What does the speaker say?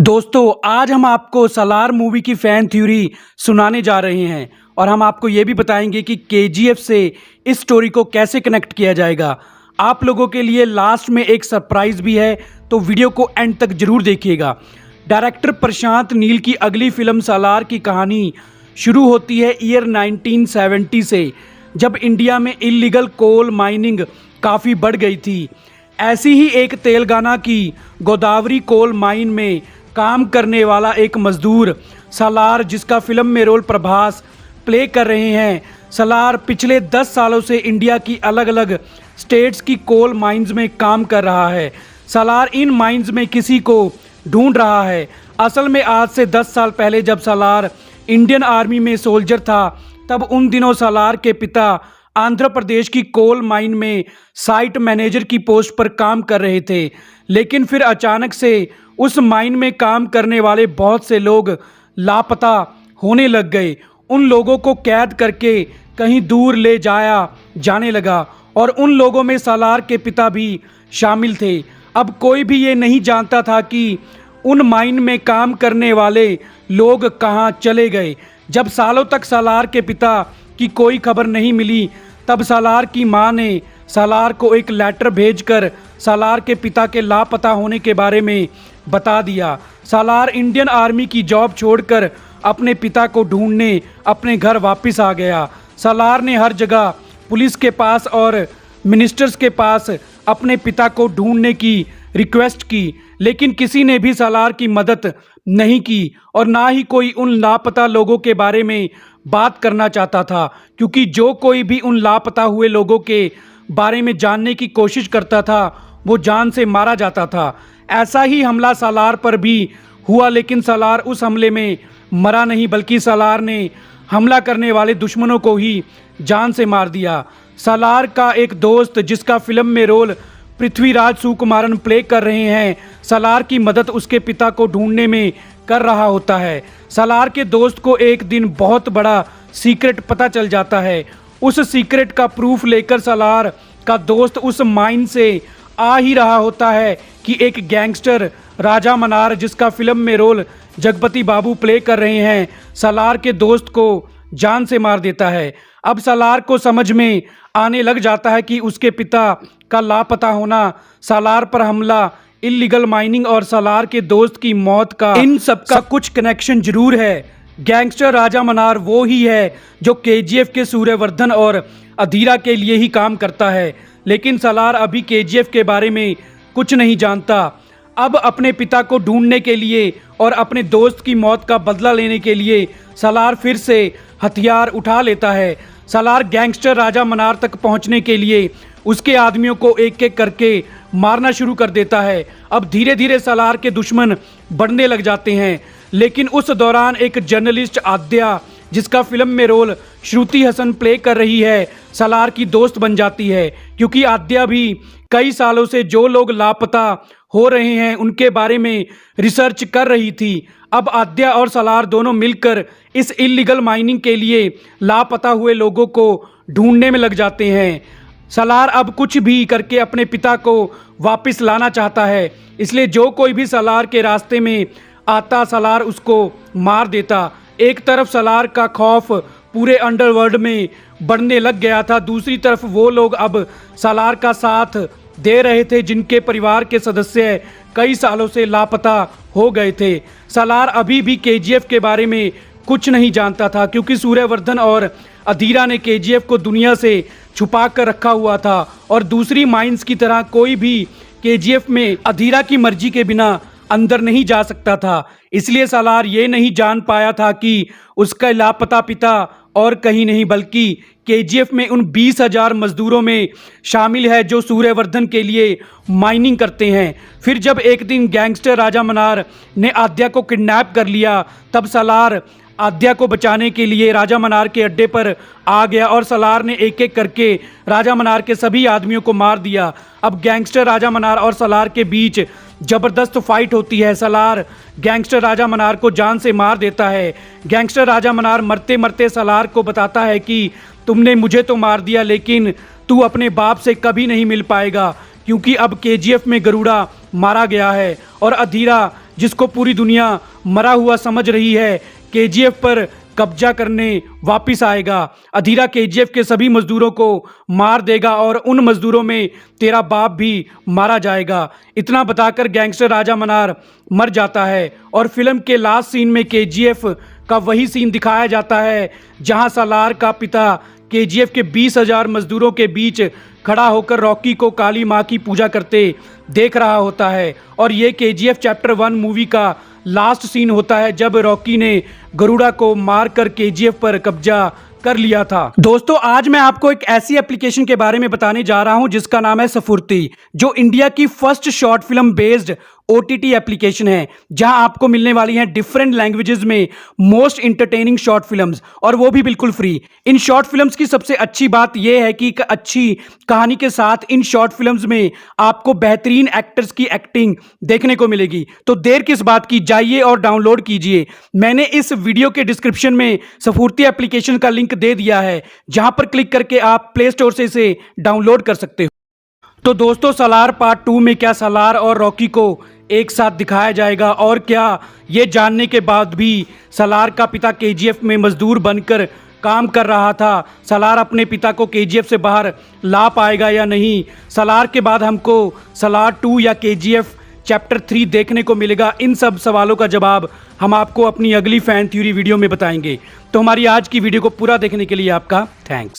दोस्तों आज हम आपको सालार मूवी की फ़ैन थ्योरी सुनाने जा रहे हैं और हम आपको ये भी बताएंगे कि केजीएफ से इस स्टोरी को कैसे कनेक्ट किया जाएगा। आप लोगों के लिए लास्ट में एक सरप्राइज़ भी है, तो वीडियो को एंड तक ज़रूर देखिएगा। डायरेक्टर प्रशांत नील की अगली फिल्म सालार की कहानी शुरू होती है ईयर 1970 से, जब इंडिया में इल्लीगल कोल माइनिंग काफ़ी बढ़ गई थी। ऐसी ही एक तेलंगाना की गोदावरी कोल माइन में काम करने वाला एक मजदूर सालार, जिसका फिल्म में रोल प्रभास प्ले कर रहे हैं। सालार पिछले 10 सालों से इंडिया की अलग अलग स्टेट्स की कोल माइंस में काम कर रहा है। सालार इन माइंस में किसी को ढूंढ रहा है। असल में आज से 10 साल पहले जब सालार इंडियन आर्मी में सोल्जर था, तब उन दिनों सालार के पिता आंध्र प्रदेश की कोल माइन में साइट मैनेजर की पोस्ट पर काम कर रहे थे। लेकिन फिर अचानक से उस माइन में काम करने वाले बहुत से लोग लापता होने लग गए। उन लोगों को कैद करके कहीं दूर ले जाने लगा और उन लोगों में सालार के पिता भी शामिल थे। अब कोई भी ये नहीं जानता था कि उन माइन में काम करने वाले लोग कहाँ चले गए। जब सालों तक सालार के पिता की कोई खबर नहीं मिली, तब सालार की मां ने सालार को एक लेटर भेजकर सालार के पिता के लापता होने के बारे में बता दिया। सालार इंडियन आर्मी की जॉब छोड़कर अपने पिता को ढूंढने अपने घर वापस आ गया। सालार ने हर जगह पुलिस के पास और मिनिस्टर्स के पास अपने पिता को ढूंढने की रिक्वेस्ट की, लेकिन किसी ने भी सालार की मदद नहीं की और ना ही कोई उन लापता लोगों के बारे में बात करना चाहता था, क्योंकि जो कोई भी उन लापता हुए लोगों के बारे में जानने की कोशिश करता था वो जान से मारा जाता था। ऐसा ही हमला सालार पर भी हुआ, लेकिन सालार उस हमले में मरा नहीं, बल्कि सालार ने हमला करने वाले दुश्मनों को ही जान से मार दिया। सालार का एक दोस्त, जिसका फिल्म में रोल पृथ्वीराज सुकुमारन प्ले कर रहे हैं, सालार की मदद उसके पिता को ढूंढने में कर रहा होता है। सालार के दोस्त को एक दिन बहुत बड़ा सीक्रेट पता चल जाता है। उस सीक्रेट का प्रूफ लेकर सालार का दोस्त उस माइन से आ ही रहा होता है कि एक गैंगस्टर राजा मनार, जिसका फिल्म में रोल जगपति बाबू प्ले कर रहे हैं, सालार के दोस्त को जान से मार देता है। अब सालार को समझ में आने लग जाता है कि उसके पिता का लापता होना, सालार पर हमला, इल्लीगल माइनिंग और सालार के दोस्त की मौत का, इन सब का कुछ कनेक्शन जरूर है। गैंगस्टर राजा मनार वो ही है जो केजीएफ के सूर्यवर्धन और अधीरा के लिए ही काम करता है, लेकिन सालार अभी केजीएफ के बारे में कुछ नहीं जानता। अब अपने पिता को ढूंढने के लिए और अपने दोस्त की मौत का बदला लेने के लिए सालार फिर से हथियार उठा लेता है। सालार गैंगस्टर राजा मनार तक पहुंचने के लिए उसके आदमियों को एक एक करके मारना शुरू कर देता है। अब धीरे धीरे सालार के दुश्मन बढ़ने लग जाते हैं, लेकिन उस दौरान एक जर्नलिस्ट आद्या, जिसका फिल्म में रोल श्रुति हसन प्ले कर रही है, सालार की दोस्त बन जाती है, क्योंकि आद्या भी कई सालों से जो लोग लापता हो रहे हैं उनके बारे में रिसर्च कर रही थी। अब आद्या और सालार दोनों मिलकर इस इल्लीगल माइनिंग के लिए लापता हुए लोगों को ढूंढने में लग जाते हैं। सालार अब कुछ भी करके अपने पिता को वापस लाना चाहता है, इसलिए जो कोई भी सालार के रास्ते में आता, सालार उसको मार देता। एक तरफ सालार का खौफ पूरे अंडरवर्ल्ड में बढ़ने लग गया था, दूसरी तरफ वो लोग अब सालार का साथ दे रहे थे जिनके परिवार के सदस्य कई सालों से लापता हो गए थे। सालार अभी भी केजीएफ के बारे में कुछ नहीं जानता था, क्योंकि सूर्यवर्धन और अधीरा ने केजीएफ को दुनिया से छुपा कर रखा हुआ था और दूसरी माइंस की तरह कोई भी केजीएफ में अधीरा की मर्जी के बिना अंदर नहीं जा सकता था। इसलिए सालार ये नहीं जान पाया था कि उसका लापता पिता और कहीं नहीं बल्कि केजीएफ में उन 20,000 मजदूरों में शामिल है जो सूर्यवर्धन के लिए माइनिंग करते हैं। फिर जब एक दिन गैंगस्टर राजा मनार ने आद्या को किडनैप कर लिया, तब सालार आद्या को बचाने के लिए राजा मनार के अड्डे पर आ गया और सालार ने एक एक करके राजा मनार के सभी आदमियों को मार दिया। अब गैंगस्टर राजा मनार और सालार के बीच जबरदस्त फाइट होती है। सालार गैंगस्टर राजा मनार को जान से मार देता है। गैंगस्टर राजा मनार मरते मरते सालार को बताता है कि तुमने मुझे तो मार दिया, लेकिन तू अपने बाप से कभी नहीं मिल पाएगा, क्योंकि अब केजीएफ में गरुड़ा मारा गया है और अधीरा जिसको पूरी दुनिया मरा हुआ समझ रही है, केजीएफ पर कब्जा करने वापिस आएगा। अधीरा केजीएफ के सभी मजदूरों को मार देगा और उन मजदूरों में तेरा बाप भी मारा जाएगा। इतना बताकर गैंगस्टर राजा मनार मर जाता है और फिल्म के लास्ट सीन में केजीएफ का वही सीन दिखाया जाता है जहां सालार का पिता केजीएफ के 20,000 मजदूरों के बीच खड़ा होकर रॉकी को काली माँ की पूजा करते देख रहा होता है। और ये केजीएफ चैप्टर 1 मूवी का लास्ट सीन होता है जब रॉकी ने गरुड़ा को मारकर केजीएफ पर कब्जा कर लिया था। दोस्तों, आज मैं आपको एक ऐसी एप्लीकेशन के बारे में बताने जा रहा हूं जिसका नाम है सफुर्ती, जो इंडिया की first short film based OTT application है, जहां आपको मिलने वाली हैं डिफरेंट लैंग्वेजेस में मोस्ट इंटरटेनिंग शॉर्ट फिल्म्स, और वो भी बिल्कुल फ्री। इन शॉर्ट फिल्म्स की सबसे अच्छी बात यह है कि एक अच्छी कहानी के साथ इन शॉर्ट फिल्म्स में आपको बेहतरीन एक्टर्स की एक्टिंग देखने को मिलेगी। तो देर किस बात की, जाइए और डाउनलोड कीजिए। मैंने इस वीडियो के डिस्क्रिप्शन में सफुर्ती एप्लीकेशन का लिंक दे दिया है, जहां पर क्लिक करके आप प्ले स्टोर से इसे डाउनलोड कर सकते हो। तो दोस्तों, सालार पार्ट 2 में क्या सालार और रॉकी को एक साथ दिखाया जाएगा, और क्या ये जानने के बाद भी सालार का पिता केजीएफ में मजदूर बनकर काम कर रहा था, सालार अपने पिता को केजीएफ से बाहर ला पाएगा या नहीं? सालार के बाद हमको सालार 2 या केजीएफ चैप्टर 3 देखने को मिलेगा? इन सब सवालों का जवाब हम आपको अपनी अगली फैन थ्योरी वीडियो में बताएंगे। तो हमारी आज की वीडियो को पूरा देखने के लिए आपका थैंक्स।